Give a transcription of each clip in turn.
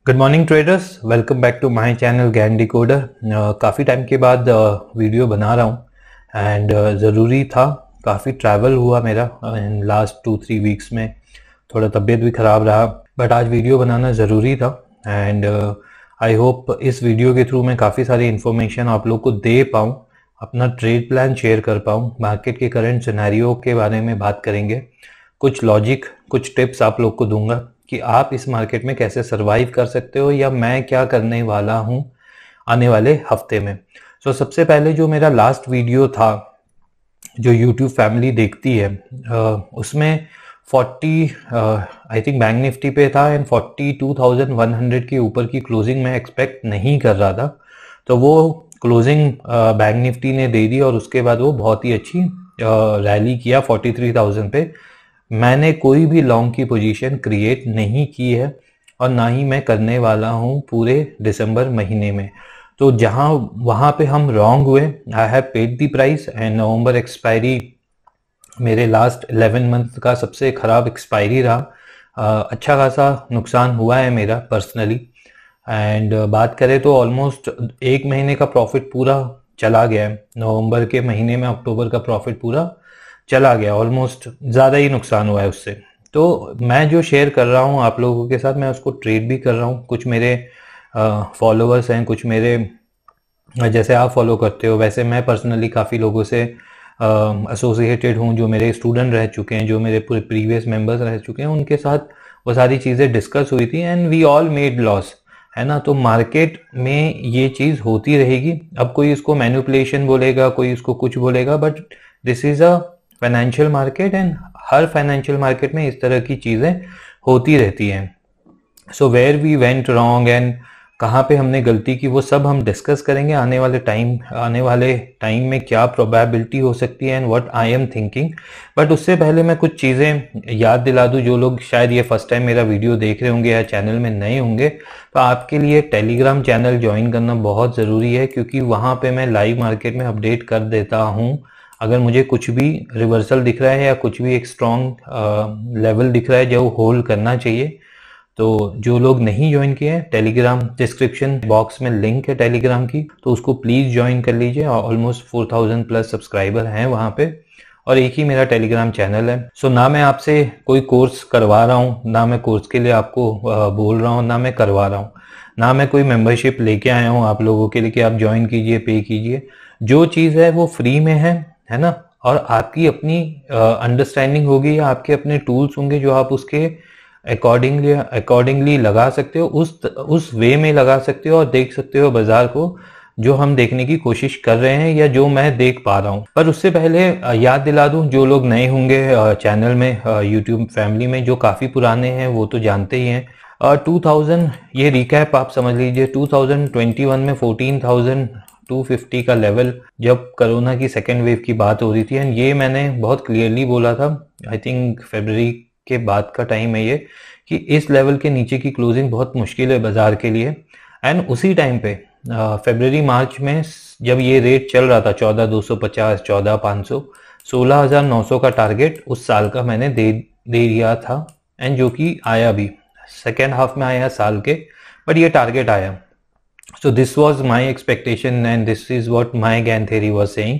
Good morning traders, welcome back to my channel Gyan Decoder. काफ़ी time के बाद video बना रहा हूँ एंड ज़रूरी था। काफ़ी ट्रैवल हुआ मेरा इन लास्ट 2-3 वीक्स में, थोड़ा तबीयत भी ख़राब रहा, बट आज वीडियो बनाना ज़रूरी था एंड आई होप इस वीडियो के थ्रू मैं काफ़ी सारी इन्फॉर्मेशन आप लोग को दे पाऊँ, अपना ट्रेड प्लान शेयर कर पाऊँ, मार्केट के करंट सिनेरियो के बारे में बात करेंगे, कुछ लॉजिक, कुछ टिप्स आप लोग को दूंगा कि आप इस मार्केट में कैसे सरवाइव कर सकते हो या मैं क्या करने वाला हूं आने वाले हफ्ते में। सबसे पहले जो मेरा लास्ट वीडियो था जो YouTube फैमिली देखती है, उसमें 40 आई थिंक बैंक निफ्टी पे था एंड 42,100 के ऊपर की क्लोजिंग मैं एक्सपेक्ट नहीं कर रहा था। तो वो क्लोजिंग बैंक निफ्टी ने दे दी और उसके बाद वो बहुत ही अच्छी रैली किया 43,000 पे। मैंने कोई भी लॉन्ग की पोजीशन क्रिएट नहीं की है और ना ही मैं करने वाला हूं पूरे दिसंबर महीने में। तो जहां वहां पे हम रॉन्ग हुए, I have paid the price and November expiry मेरे लास्ट 11 मंथ का सबसे खराब एक्सपायरी रहा। अच्छा खासा नुकसान हुआ है मेरा पर्सनली एंड बात करें तो ऑलमोस्ट एक महीने का प्रॉफिट पूरा चला गया है। नवंबर के महीने में अक्टूबर का प्रॉफिट पूरा चला गया, ऑलमोस्ट ज़्यादा ही नुकसान हुआ है उससे। तो मैं जो शेयर कर रहा हूँ आप लोगों के साथ, मैं उसको ट्रेड भी कर रहा हूँ। कुछ मेरे फॉलोअर्स हैं, कुछ मेरे जैसे आप फॉलो करते हो वैसे मैं पर्सनली काफ़ी लोगों से एसोसिएटेड हूँ, जो मेरे स्टूडेंट रह चुके हैं, जो मेरे पूरे प्रीवियस मेंबर्स रह चुके हैं, उनके साथ वो सारी चीज़ें डिस्कस हुई थी and we all made loss, है ना। तो मार्केट में ये चीज़ होती रहेगी। अब कोई इसको मैनिपुलेशन बोलेगा, कोई इसको कुछ बोलेगा, but this is a financial market and हर फाइनेंशियल मार्केट में इस तरह की चीज़ें होती रहती हैं। So where we went wrong and कहाँ पे हमने गलती की, वो सब हम डिस्कस करेंगे। आने वाले टाइम में क्या प्रोबेबिलिटी हो सकती है and what I am thinking. But उससे पहले मैं कुछ चीज़ें याद दिला दूं। जो लोग शायद ये फर्स्ट टाइम मेरा वीडियो देख रहे होंगे या चैनल में नए होंगे, तो आपके लिए टेलीग्राम चैनल ज्वाइन करना बहुत ज़रूरी है, क्योंकि वहाँ पे मैं लाइव मार्केट में अपडेट कर देता हूँ। अगर मुझे कुछ भी रिवर्सल दिख रहा है या कुछ भी एक स्ट्रॉन्ग लेवल दिख रहा है जो होल्ड करना चाहिए, तो जो लोग नहीं ज्वाइन किए हैं, टेलीग्राम डिस्क्रिप्शन बॉक्स में लिंक है टेलीग्राम की, तो उसको प्लीज़ ज्वाइन कर लीजिए। ऑलमोस्ट 4,000 प्लस सब्सक्राइबर हैं वहाँ पे और एक ही मेरा टेलीग्राम चैनल है। ना मैं आपसे कोई कोर्स करवा रहा हूँ, ना मैं कोर्स के लिए आपको बोल रहा हूँ, ना मैं करवा रहा हूँ, ना मैं कोई मेंबरशिप लेके आया हूँ आप लोगों के लिए कि आप ज्वाइन कीजिए, पे कीजिए। जो चीज़ है वो फ्री में है ना। और आपकी अपनी अंडरस्टैंडिंग होगी या आपके अपने टूल्स होंगे जो आप उसके अकॉर्डिंगली लगा सकते हो, उस वे में लगा सकते हो और देख सकते हो बाजार को, जो हम देखने की कोशिश कर रहे हैं या जो मैं देख पा रहा हूं। पर उससे पहले याद दिला दूं, जो लोग नए होंगे चैनल में, यूट्यूब फैमिली में, जो काफ़ी पुराने हैं वो तो जानते ही हैं। 2000, ये रिकैप आप समझ लीजिए, 2021 में 14,250 का लेवल, जब कोरोना की सेकेंड वेव की बात हो रही थी, एंड ये मैंने बहुत क्लियरली बोला था, आई थिंक फरवरी के बाद का टाइम है ये, कि इस लेवल के नीचे की क्लोजिंग बहुत मुश्किल है बाजार के लिए। एंड उसी टाइम पे फरवरी मार्च में जब ये रेट चल रहा था 14,250, 14,500, 16,900 का टारगेट उस साल का मैंने दे दिया था, एंड जो कि आया भी, सेकेंड हाफ में आया साल के, बट ये टारगेट आया। So this was my expectation and this is what my ज्ञान थेरी वॉज सेइंग।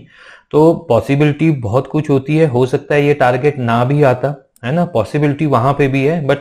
तो पॉसिबिलिटी बहुत कुछ होती है, हो सकता है ये टारगेट ना भी आता, है ना, पॉसिबिलिटी वहां पे भी है। बट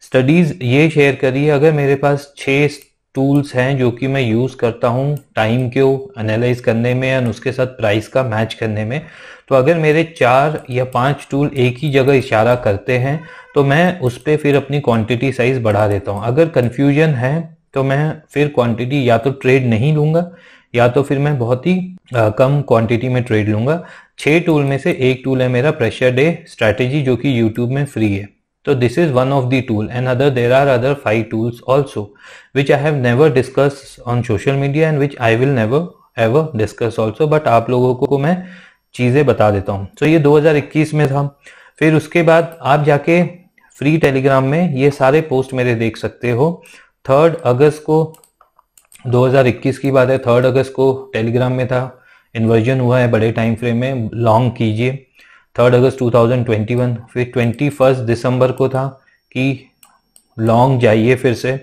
स्टडीज ये शेयर करी है, अगर मेरे पास 6 टूल्स हैं जो कि मैं यूज करता हूँ टाइम को एनालाइज करने में और उसके साथ प्राइस का मैच करने में, तो अगर मेरे 4 या 5 टूल एक ही जगह इशारा करते हैं तो मैं उस पर फिर अपनी क्वांटिटी साइज बढ़ा देता हूँ। अगर कंफ्यूजन है तो मैं फिर क्वांटिटी या तो ट्रेड नहीं लूंगा या तो फिर मैं बहुत ही कम क्वांटिटी में ट्रेड लूंगा। 6 टूल में से एक टूल है मेरा प्रेशर डे स्ट्रैटेजी, जो कि यूट्यूब में फ्री है। तो this is one of the tool and there are other 5 tools also which I have never discuss on social media and which I will never ever discuss also, but आप लोगों को मैं चीजें बता देता हूँ। तो ये 2021 में था। फिर उसके बाद आप जाके फ्री टेलीग्राम में ये सारे पोस्ट मेरे देख सकते हो। 3 अगस्त को 2021 की बात है, 3 अगस्त को टेलीग्राम में था, इन्वर्जन हुआ है बड़े टाइम फ्रेम में, लॉन्ग कीजिए। 3 अगस्त 2021। फिर 21 दिसंबर को था कि लॉन्ग जाइए फिर से।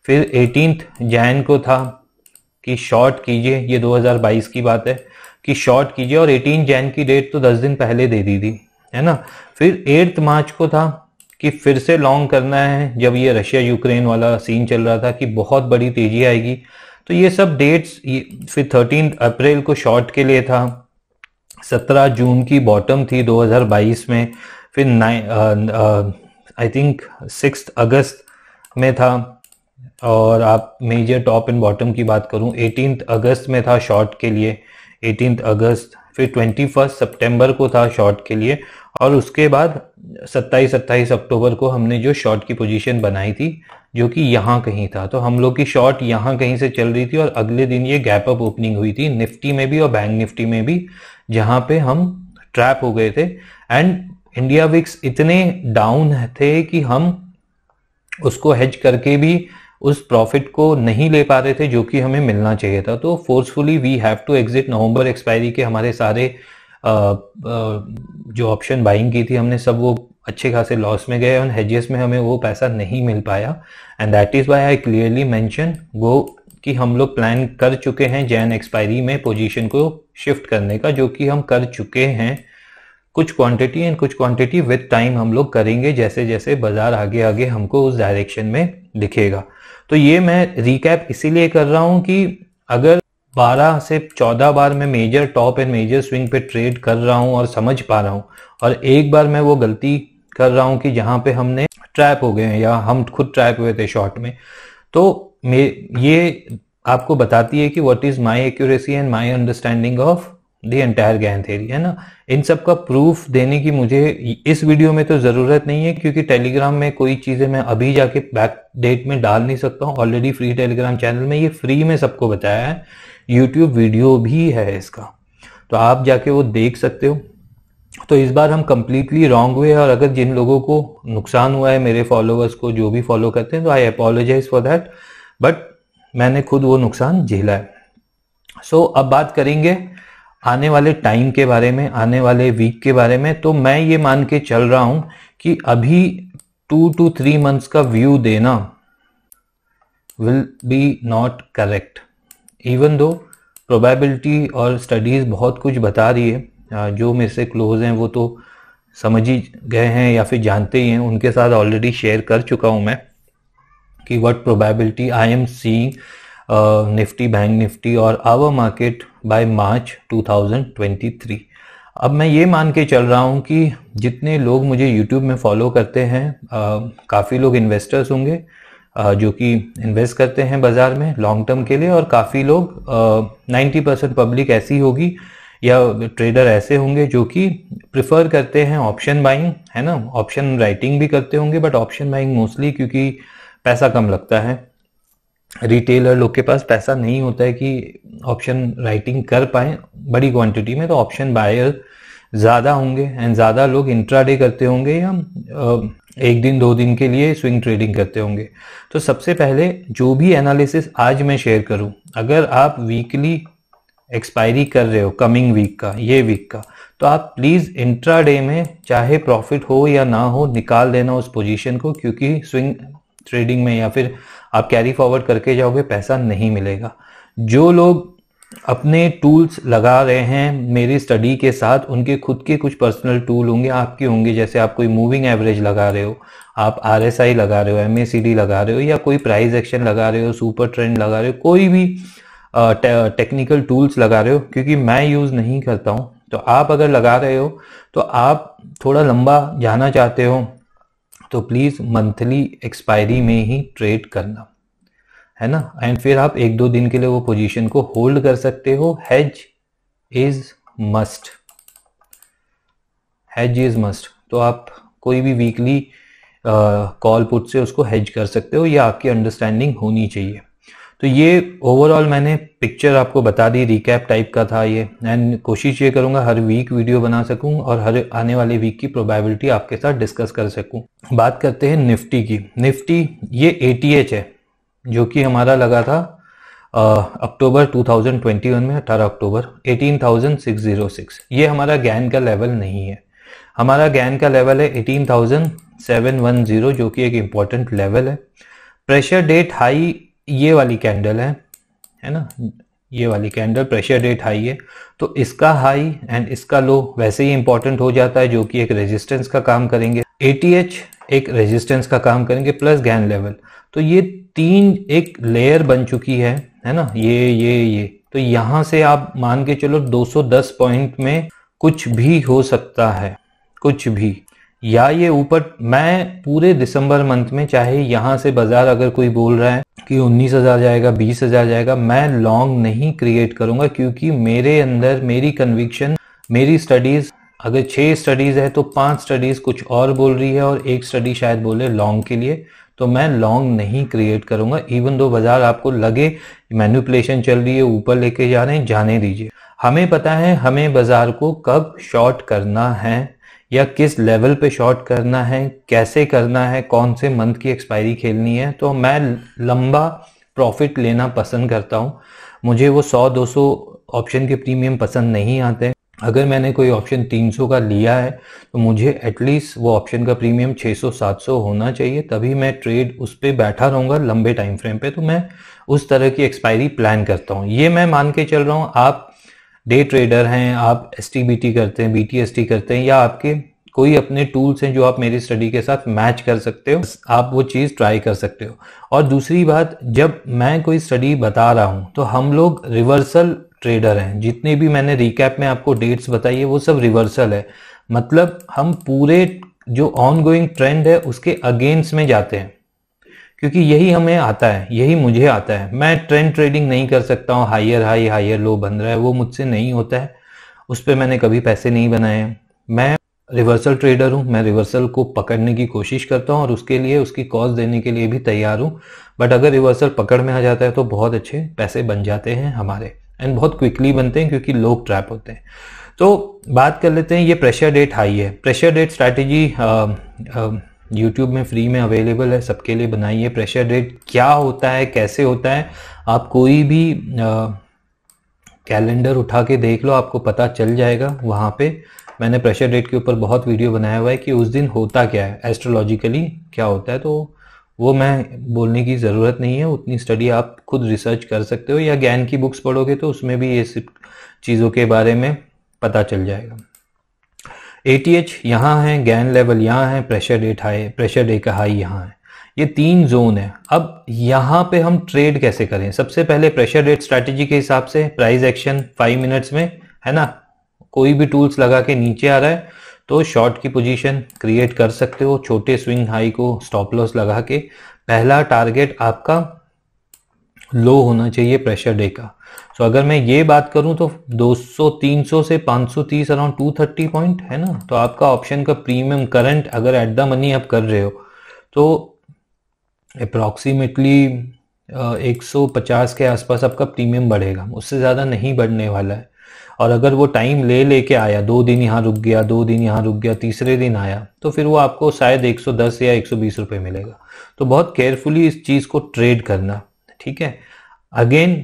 फिर 18 जैन को था कि शॉर्ट कीजिए, ये 2022 की बात है कि शॉर्ट कीजिए, और 18 जैन की डेट तो 10 दिन पहले दे दी थी, है ना। फिर 8 मार्च को था कि फिर से लॉन्ग करना है, जब ये रशिया यूक्रेन वाला सीन चल रहा था कि बहुत बड़ी तेजी आएगी। तो ये सब डेट्स, फिर 13 अप्रैल को शॉर्ट के लिए था, 17 जून की बॉटम थी 2022 में, फिर आई थिंक 6 अगस्त में था, और आप मेजर टॉप एंड बॉटम की बात करूं 18 अगस्त में था शॉर्ट के लिए, 18 अगस्त, फिर 21 सितंबर को था शॉर्ट के लिए, और उसके बाद 27-28 अक्टूबर को हमने जो शॉर्ट की पोजीशन बनाई थी जो कि यहाँ कहीं था। तो हम लोग की शॉर्ट यहाँ कहीं से चल रही थी, और अगले दिन ये गैप अप ओपनिंग हुई थी निफ्टी में भी और बैंक निफ्टी में भी, जहाँ पे हम ट्रैप हो गए थे। एंड इंडिया विक्स इतने डाउन थे कि हम उसको हेज करके भी उस प्रॉफिट को नहीं ले पा रहे थे जो कि हमें मिलना चाहिए था। तो forcefully we have to exit. November expiry के हमारे सारे जो ऑप्शन बाइंग की थी हमने सब, वो अच्छे खासे लॉस में गए, और हेजेस में हमें वो पैसा नहीं मिल पाया। And that is why I clearly mention वो कि हम लोग प्लान कर चुके हैं जैन एक्सपायरी में पोजीशन को शिफ्ट करने का, जो कि हम कर चुके हैं। कुछ क्वांटिटी एंड कुछ क्वांटिटी विद टाइम हम लोग करेंगे, जैसे जैसे बाजार आगे आगे हमको उस डायरेक्शन में दिखेगा। तो ये मैं रिकैप इसीलिए कर रहा हूं कि अगर 12 से 14 बार मैं major top and major swing पे ट्रेड कर रहा हूं और समझ पा रहा हूं, और एक बार मैं वो गलती कर रहा हूं कि जहां पे हमने ट्रैप हो गए हैं या हम खुद ट्रैप हुए थे शॉर्ट में, तो ये आपको बताती है कि what is my accuracy and my understanding of the entire Gann theory, है ना। इन सब का प्रूफ देने की मुझे इस वीडियो में तो जरूरत नहीं है, क्योंकि टेलीग्राम में कोई चीजें मैं अभी जाके बैक डेट में डाल नहीं सकता हूँ। ऑलरेडी फ्री टेलीग्राम चैनल में ये फ्री में सबको बताया है, यूट्यूब वीडियो भी है इसका, तो आप जाके वो देख सकते हो। तो इस बार हम कंप्लीटली रॉन्ग हुए, और अगर जिन लोगों को नुकसान हुआ है, मेरे फॉलोअर्स को जो भी फॉलो करते हैं, तो आई अपोलोजाइज फॉर दैट, बट मैंने खुद वो नुकसान झेला है। सो अब बात करेंगे आने वाले टाइम के बारे में, आने वाले वीक के बारे में। तो मैं ये मान के चल रहा हूं कि अभी 2 to 3 मंथ्स का व्यू देना will be not correct, even though probability और स्टडीज बहुत कुछ बता रही है। जो मेरे से क्लोज हैं वो तो समझ ही गए हैं या फिर जानते ही हैं, उनके साथ ऑलरेडी शेयर कर चुका हूं मैं कि what probability I am seeing Nifty, bank Nifty और आवर मार्केट बाय मार्च 2023। अब मैं ये मान के चल रहा हूँ कि जितने लोग मुझे यूट्यूब में फॉलो करते हैं, काफ़ी लोग इन्वेस्टर्स होंगे जो कि इन्वेस्ट करते हैं बाजार में लॉन्ग टर्म के लिए, और काफ़ी लोग 90% पब्लिक ऐसी होगी या ट्रेडर ऐसे होंगे जो कि प्रिफर करते हैं ऑप्शन बाइंग, है ना। ऑप्शन राइटिंग भी करते होंगे, बट ऑप्शन बाइंग मोस्टली क्योंकि पैसा कम लगता है। रिटेलर लोग के पास पैसा नहीं होता है कि ऑप्शन राइटिंग कर पाए बड़ी क्वांटिटी में, तो ऑप्शन बायर ज़्यादा होंगे, एंड ज़्यादा लोग इंट्राडे करते होंगे या एक दिन 2 दिन के लिए स्विंग ट्रेडिंग करते होंगे। तो सबसे पहले जो भी एनालिसिस आज मैं शेयर करूं, अगर आप वीकली एक्सपायरी कर रहे हो कमिंग वीक का, ये वीक का, तो आप प्लीज़ इंट्राडे में चाहे प्रॉफिट हो या ना हो निकाल देना उस पोजीशन को, क्योंकि स्विंग ट्रेडिंग में या फिर आप कैरी फॉरवर्ड करके जाओगे पैसा नहीं मिलेगा। जो लोग अपने टूल्स लगा रहे हैं मेरी स्टडी के साथ, उनके खुद के कुछ पर्सनल टूल होंगे, आपके होंगे, जैसे आप कोई मूविंग एवरेज लगा रहे हो, आप RSI लगा रहे हो, MACD लगा रहे हो, या कोई प्राइस एक्शन लगा रहे हो, सुपर ट्रेंड लगा रहे हो, कोई भी टेक्निकल टूल्स लगा रहे हो, क्योंकि मैं यूज़ नहीं करता हूँ। तो आप अगर लगा रहे हो तो आप थोड़ा लंबा जाना चाहते हो तो प्लीज़ मंथली एक्सपायरी में ही ट्रेड करना, है ना। एंड फिर आप 1-2 दिन के लिए वो पोजीशन को होल्ड कर सकते हो। Hedge is must, hedge is must. तो आप कोई भी वीकली कॉल पुट से उसको हेज कर सकते हो, ये आपकी अंडरस्टैंडिंग होनी चाहिए। तो ये ओवरऑल मैंने पिक्चर आपको बता दी, रिकैप टाइप का था ये, एंड कोशिश ये करूंगा हर वीक वीडियो बना सकूं और हर आने वाले वीक की प्रोबेबिलिटी आपके साथ डिस्कस कर सकूं। बात करते हैं निफ्टी की। निफ्टी ये ATH है जो कि हमारा लगा था अक्टूबर 2021 में, 18 अक्टूबर 18,606। ये हमारा गैन का लेवल नहीं है, हमारा गैन का लेवल है 18,710, जो कि एक इम्पॉर्टेंट लेवल है। प्रेशर डेट हाई ये वाली कैंडल है ना, ये वाली कैंडल प्रेशर डेट हाई है, तो इसका हाई एंड इसका लो वैसे ही इंपॉर्टेंट हो जाता है, जो कि एक रेजिस्टेंस का काम करेंगे। ATH एक रेजिस्टेंस का काम करेंगे प्लस गैन लेवल, तो ये तीन एक लेयर बन चुकी है ना, ये तो यहां से आप मान के चलो 210 पॉइंट में कुछ भी हो सकता है, कुछ भी, या ये ऊपर। मैं पूरे दिसंबर मंथ में चाहे यहां से बाजार अगर कोई बोल रहा है कि 19,000 जाएगा, 20,000 जाएगा, मैं लॉन्ग नहीं क्रिएट करूंगा, क्योंकि मेरे अंदर मेरी कन्विक्शन, मेरी स्टडीज, अगर 6 स्टडीज है तो 5 स्टडीज कुछ और बोल रही है और एक स्टडी शायद बोले लॉन्ग के लिए, तो मैं लॉन्ग नहीं क्रिएट करूंगा। इवन दो बाजार आपको लगे मैनिपुलेशन चल रही है, ऊपर लेके जा रहे हैं, जाने दीजिए। हमें पता है हमें बाजार को कब शॉर्ट करना है या किस लेवल पे शॉर्ट करना है, कैसे करना है, कौन से मंथ की एक्सपायरी खेलनी है। तो मैं लंबा प्रॉफिट लेना पसंद करता हूँ। मुझे वो 100-200 ऑप्शन के प्रीमियम पसंद नहीं आते। अगर मैंने कोई ऑप्शन 300 का लिया है तो मुझे एटलीस्ट वो ऑप्शन का प्रीमियम 600-700 होना चाहिए, तभी मैं ट्रेड उस पर बैठा रहूँगा लंबे टाइम फ्रेम पे। तो मैं उस तरह की एक्सपायरी प्लान करता हूँ। ये मैं मान के चल रहा हूँ आप डे ट्रेडर हैं, आप STBT करते हैं, BTST करते हैं, या आपके कोई अपने टूल्स हैं जो आप मेरी स्टडी के साथ मैच कर सकते हो, आप वो चीज़ ट्राई कर सकते हो। और दूसरी बात, जब मैं कोई स्टडी बता रहा हूं तो हम लोग रिवर्सल ट्रेडर हैं। जितने भी मैंने रिकैप में आपको डेट्स बताई है वो सब रिवर्सल है, मतलब हम पूरे जो ऑन गोइंग ट्रेंड है उसके अगेंस्ट में जाते हैं, क्योंकि यही हमें आता है, यही मुझे आता है। मैं ट्रेंड ट्रेडिंग नहीं कर सकता हूँ, हायर हाई हायर लो बन रहा है, वो मुझसे नहीं होता है, उस पर मैंने कभी पैसे नहीं बनाए हैं। मैं रिवर्सल ट्रेडर हूँ, मैं रिवर्सल को पकड़ने की कोशिश करता हूँ और उसके लिए उसकी कॉस्ट देने के लिए भी तैयार हूँ। बट अगर रिवर्सल पकड़ में आ जाता है तो बहुत अच्छे पैसे बन जाते हैं हमारे, एंड बहुत क्विकली बनते हैं क्योंकि लोग ट्रैप होते हैं। तो बात कर लेते हैं, ये प्रेशर डेट हाई है। प्रेशर डेट स्ट्रैटेजी यूट्यूब में फ्री में अवेलेबल है, सबके लिए बनाई है। प्रेशर डेट क्या होता है, कैसे होता है, आप कोई भी कैलेंडर उठा के देख लो, आपको पता चल जाएगा। वहाँ पे मैंने प्रेशर डेट के ऊपर बहुत वीडियो बनाया हुआ है कि उस दिन होता क्या है, एस्ट्रोलॉजिकली क्या होता है। तो वो मैं बोलने की ज़रूरत नहीं है, उतनी स्टडी आप खुद रिसर्च कर सकते हो, या ज्ञान की बुक्स पढ़ोगे तो उसमें भी ये सब चीज़ों के बारे में पता चल जाएगा। ATH यहाँ है, गैन लेवल यहाँ है, pressure date high, pressure day का हाई यहाँ है। ये 3 जोन है। अब यहाँ पे हम ट्रेड कैसे करें? सबसे पहले प्रेशर डेट स्ट्रैटेजी के हिसाब से प्राइस एक्शन 5 मिनट्स में, है ना, कोई भी टूल्स लगा के नीचे आ रहा है तो शॉर्ट की पोजीशन क्रिएट कर सकते हो, छोटे स्विंग हाई को स्टॉप लॉस लगा के। पहला टारगेट आपका लो होना चाहिए प्रेशर डे का। सो अगर मैं ये बात करूं तो 200-300 से 530 अराउंड 230 पॉइंट है ना, तो आपका ऑप्शन का प्रीमियम करंट अगर एट द मनी आप कर रहे हो तो अप्रॉक्सीमेटली 150 के आसपास आपका प्रीमियम बढ़ेगा, उससे ज़्यादा नहीं बढ़ने वाला है। और अगर वो टाइम ले लेके आया, 2 दिन यहाँ रुक गया, 2 दिन यहाँ रुक गया, तीसरे दिन आया, तो फिर वो आपको शायद 110 या 120 रुपये मिलेगा। तो बहुत केयरफुली इस चीज़ को ट्रेड करना, ठीक है। अगेन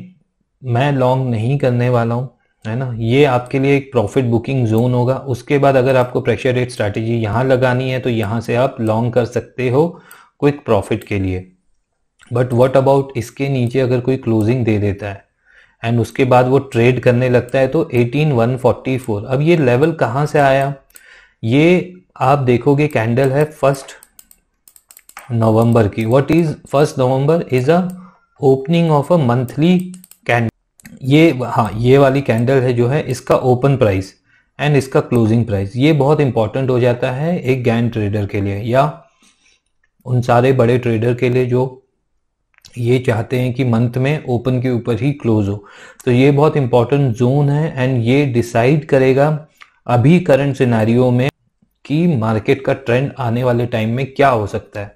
मैं लॉन्ग नहीं करने वाला हूँ, है ना, ये आपके लिए एक प्रॉफिट बुकिंग जोन होगा। उसके बाद अगर आपको प्रेशर डेट स्ट्रैटेजी यहाँ लगानी है तो यहाँ से आप लॉन्ग कर सकते हो क्विक प्रॉफिट के लिए। बट व्हाट अबाउट इसके नीचे अगर कोई क्लोजिंग दे देता है एंड उसके बाद वो ट्रेड करने लगता है तो 18,144, अब ये लेवल कहाँ से आया? ये आप देखोगे कैंडल है 1 नवंबर की। What is 1 November? Is a opening of a monthly candle. ये हाँ, ये वाली कैंडल है जो है, इसका ओपन प्राइस एंड इसका क्लोजिंग प्राइस, ये बहुत इंपॉर्टेंट हो जाता है एक गैन ट्रेडर के लिए, या उन सारे बड़े ट्रेडर के लिए जो ये चाहते हैं कि मंथ में ओपन के ऊपर ही क्लोज हो। तो ये बहुत इंपॉर्टेंट जोन है एंड ये डिसाइड करेगा अभी करंट सिनेरियो में कि मार्केट का ट्रेंड आने वाले टाइम में क्या हो सकता है।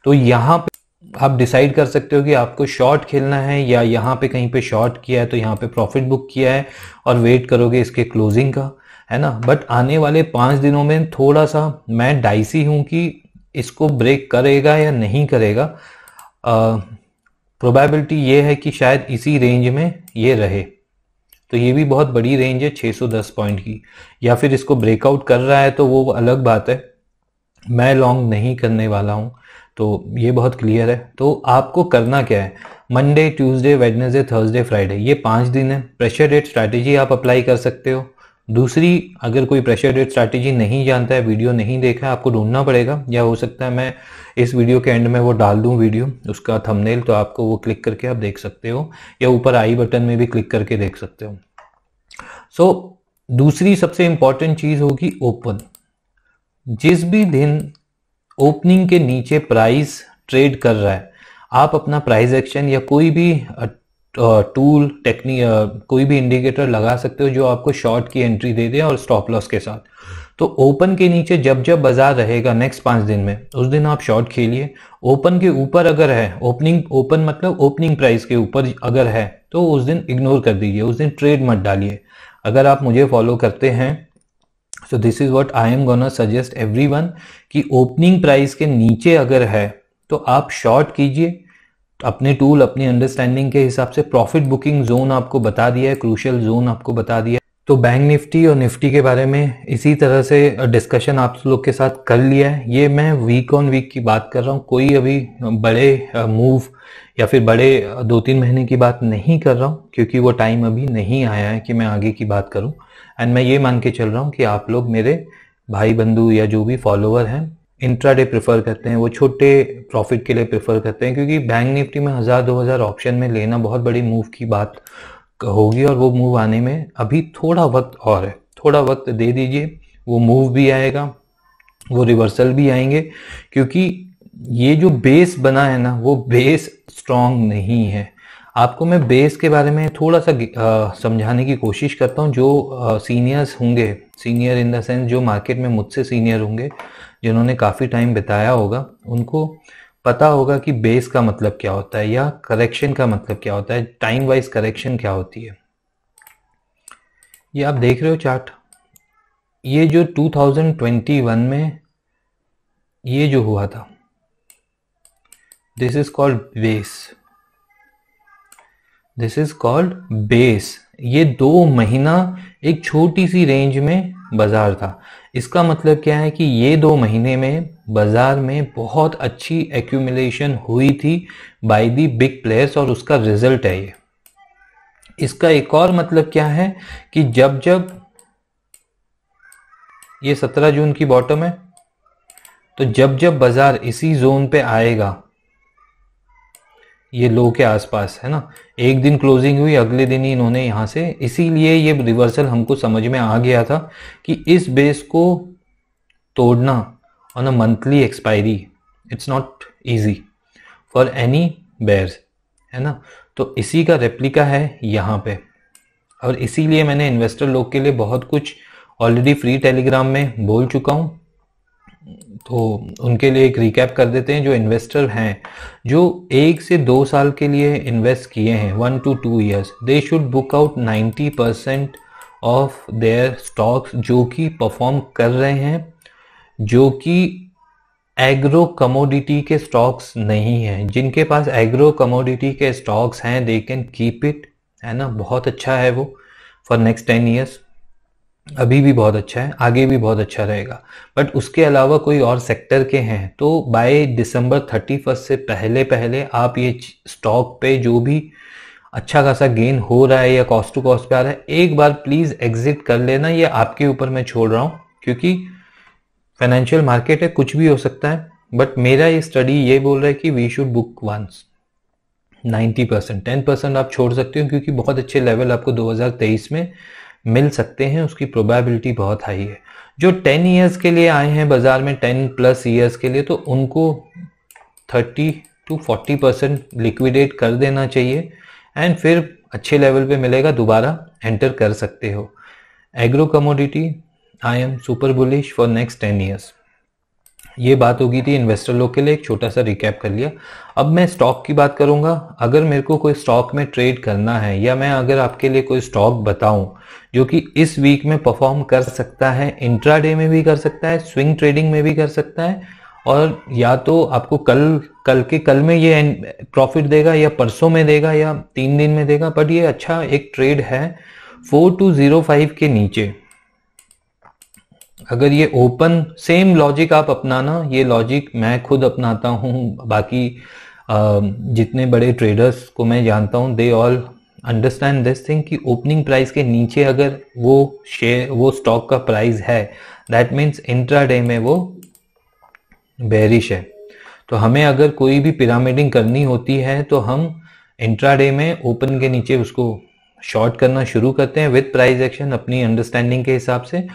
तो यहाँ पे आप डिसाइड कर सकते हो कि आपको शॉर्ट खेलना है, या यहाँ पे कहीं पे शॉर्ट किया है तो यहाँ पे प्रॉफिट बुक किया है और वेट करोगे इसके क्लोजिंग का, है ना। बट आने वाले 5 दिनों में थोड़ा सा मैं डाइसी हूँ कि इसको ब्रेक करेगा या नहीं करेगा। प्रोबेबिलिटी ये है कि शायद इसी रेंज में ये रहे, तो ये भी बहुत बड़ी रेंज है 610 पॉइंट की, या फिर इसको ब्रेकआउट कर रहा है तो वो अलग बात है। मैं लॉन्ग नहीं करने वाला हूँ, तो ये बहुत क्लियर है। तो आपको करना क्या है, Monday, Tuesday, Wednesday, Thursday, Friday, ये 5 दिन है। प्रेशर रेट स्ट्रैटेजी आप अप्लाई कर सकते हो। दूसरी, अगर कोई प्रेशर रेट स्ट्रैटेजी नहीं जानता है, वीडियो नहीं देखा है, आपको ढूंढना पड़ेगा, या हो सकता है मैं इस वीडियो के एंड में वो डाल दूं वीडियो, उसका थंबनेल, तो आपको वो क्लिक करके आप देख सकते हो, या ऊपर आई बटन में भी क्लिक करके देख सकते हो। दूसरी सबसे इंपॉर्टेंट चीज होगी ओपन। जिस भी दिन ओपनिंग के नीचे प्राइस ट्रेड कर रहा है, आप अपना प्राइस एक्शन या कोई भी टूल टेक्निक, कोई भी इंडिकेटर लगा सकते हो जो आपको शॉर्ट की एंट्री दे दे और स्टॉप लॉस के साथ। तो ओपन के नीचे जब जब बाजार रहेगा नेक्स्ट 5 दिन में, उस दिन आप शॉर्ट खेलिए। ओपन के ऊपर अगर है, ओपन मतलब ओपनिंग प्राइस के ऊपर अगर है, तो उस दिन इग्नोर कर दीजिए, उस दिन ट्रेड मत डालिए। अगर आप मुझे फॉलो करते हैं, so this is what I am gonna suggest everyone, कि ओपनिंग प्राइस के नीचे अगर है तो आप शॉर्ट कीजिए। अपने टूल, अपनी अंडरस्टैंडिंग के हिसाब से प्रॉफिट बुकिंग जोन आपको बता दिया है, क्रूशियल जोन आपको बता दिया है। तो बैंक निफ्टी और निफ्टी के बारे में इसी तरह से डिस्कशन आप लोग के साथ कर लिया है। ये मैं वीक ऑन वीक की बात कर रहा हूँ, कोई अभी बड़े मूव या फिर बड़े 2-3 महीने की बात नहीं कर रहा हूँ, क्योंकि वो टाइम अभी नहीं आया है कि मैं आगे की बात करूँ। एंड मैं ये मान के चल रहा हूँ कि आप लोग मेरे भाई बंधु या जो भी फॉलोवर हैं इंट्राडे प्रेफर करते हैं, वो छोटे प्रॉफिट के लिए प्रेफर करते हैं, क्योंकि बैंक निफ्टी में 1000-2000 ऑप्शन में लेना बहुत बड़ी मूव की बात होगी, और वो मूव आने में अभी थोड़ा वक्त और है। थोड़ा वक्त दे दीजिए, वो मूव भी आएगा, वो रिवर्सल भी आएंगे, क्योंकि ये जो बेस बना है ना, वो बेस स्ट्रांग नहीं है। आपको मैं बेस के बारे में थोड़ा सा समझाने की कोशिश करता हूँ। जो सीनियर्स होंगे, सीनियर इन द सेंस जो मार्केट में मुझसे सीनियर होंगे, जिन्होंने काफ़ी टाइम बिताया होगा, उनको पता होगा कि बेस का मतलब क्या होता है, या करेक्शन का मतलब क्या होता है, टाइम वाइज करेक्शन क्या होती है। ये आप देख रहे हो चार्ट, ये जो 2021 में ये जो हुआ था, this is called base, this is called base. ये 2 महीना एक छोटी सी रेंज में बाजार था। इसका मतलब क्या है कि ये 2 महीने में बाजार में बहुत अच्छी एक्यूमुलेशन हुई थी बाय दी बिग प्लेयर्स, और उसका रिजल्ट है ये। इसका एक और मतलब क्या है कि जब जब ये 17 जून की बॉटम है, तो जब जब बाजार इसी जोन पे आएगा, ये लो के आसपास है ना, एक दिन क्लोजिंग हुई, अगले दिन ही इन्होंने यहां से, इसीलिए ये रिवर्सल हमको समझ में आ गया था कि इस बेस को तोड़ना on a monthly expiry, it's not easy for any bears, है ना। तो इसी का रेप्लिका है यहाँ पे, और इसीलिए मैंने इन्वेस्टर लोग के लिए बहुत कुछ ऑलरेडी फ्री टेलीग्राम में बोल चुका हूँ। तो उनके लिए एक रिकैप कर देते हैं। जो इन्वेस्टर हैं, जो 1 से 2 साल के लिए इन्वेस्ट किए हैं, 1 to 2 years, they should book out 90% of their stocks जो कि परफॉर्म कर रहे हैं, जो कि एग्रो कमोडिटी के स्टॉक्स नहीं हैं। जिनके पास एग्रो कमोडिटी के स्टॉक्स हैं, दे कैन कीप इट, है ना, बहुत अच्छा है वो फॉर नेक्स्ट 10 years। अभी भी बहुत अच्छा है, आगे भी बहुत अच्छा रहेगा। बट उसके अलावा कोई और सेक्टर के हैं, तो बाय दिसंबर 31 से पहले पहले आप ये स्टॉक पे जो भी अच्छा खासा गेन हो रहा है या कॉस्ट टू कॉस्ट पे आ रहा है, एक बार प्लीज एग्जिट कर लेना। ये आपके ऊपर मैं छोड़ रहा हूँ, क्योंकि फाइनेंशियल मार्केट है, कुछ भी हो सकता है। बट मेरा ये स्टडी ये बोल रहा है कि वी शुड बुक वंस 90%, 10% आप छोड़ सकते हो, क्योंकि बहुत अच्छे लेवल आपको 2023 में मिल सकते हैं, उसकी प्रोबेबिलिटी बहुत हाई है। जो 10 years के लिए आए हैं बाजार में, 10+ years के लिए, तो उनको 30 to 40% लिक्विडेट कर देना चाहिए, एंड फिर अच्छे लेवल पे मिलेगा, दोबारा एंटर कर सकते हो। Agro commodity, I am super bullish for next 10 years। ये बात होगी थी इन्वेस्टर लोग के लिए, एक छोटा सा रिकैप कर लिया। अब मैं स्टॉक की बात करूंगा। अगर मेरे को कोई स्टॉक में ट्रेड करना है, या मैं अगर आपके लिए कोई स्टॉक बताऊं जो कि इस वीक में परफॉर्म कर सकता है, इंट्राडे में भी कर सकता है, स्विंग ट्रेडिंग में भी कर सकता है, और या तो आपको कल में ये प्रॉफिट देगा, या परसों में देगा, या 3 दिन में देगा, बट ये अच्छा एक ट्रेड है 4205 के नीचे। अगर ये ओपन सेम लॉजिक आप अपनाना, ये लॉजिक मैं खुद अपनाता हूँ, बाकी जितने बड़े ट्रेडर्स को मैं जानता हूँ they all understand this thing कि ओपनिंग प्राइस के नीचे अगर वो स्टॉक का प्राइस है, दैट मीन्स इंट्राडे में वो बेरिश है। तो हमें अगर कोई भी पिरामिडिंग करनी होती है तो हम इंट्राडे में ओपन के नीचे उसको शॉर्ट करना शुरू करते हैं विद प्राइस एक्शन अपनी अंडरस्टैंडिंग के हिसाब से,